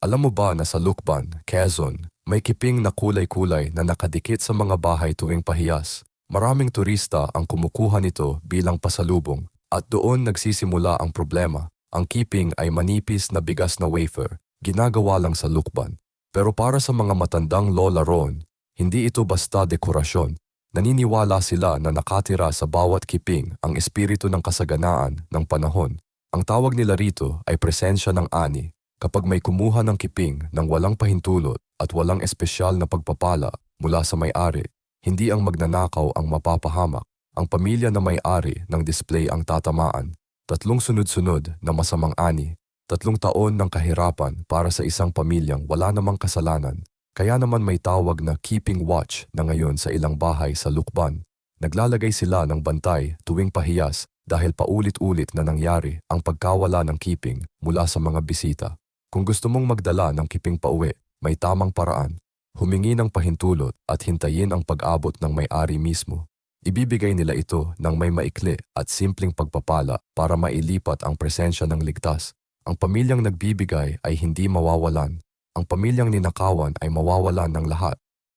Alam mo ba na sa Lukban, Quezon, may kiping na kulay-kulay na nakadikit sa mga bahay tuwing pahiyas? Maraming turista ang kumukuha nito bilang pasalubong at doon nagsisimula ang problema. Ang kiping ay manipis na bigas na wafer, ginagawa lang sa Lukban. Pero para sa mga matandang lola ron, hindi ito basta dekorasyon. Naniniwala sila na nakatira sa bawat kiping ang espiritu ng kasaganaan ng panahon. Ang tawag nila rito ay presensya ng ani. Kapag may kumuha ng kiping ng walang pahintulot at walang espesyal na pagpapala mula sa may-ari, hindi ang magnanakaw ang mapapahamak. Ang pamilya na may-ari ng display ang tatamaan. 3 sunod-sunod na masamang ani. 3 taon ng kahirapan para sa isang pamilyang wala namang kasalanan. Kaya naman may tawag na keeping watch na ngayon sa ilang bahay sa Lukban. Naglalagay sila ng bantay tuwing pahiyas dahil paulit-ulit na nangyari ang pagkawala ng keeping mula sa mga bisita. Kung gusto mong magdala ng kiping pauwi, may tamang paraan. Humingi ng pahintulot at hintayin ang pag-abot ng may-ari mismo. Ibibigay nila ito ng may maikli at simpleng pagpapala para mailipat ang presensya ng ligtas. Ang pamilyang nagbibigay ay hindi mawawalan. Ang pamilyang ninakawan ay mawawalan ng lahat.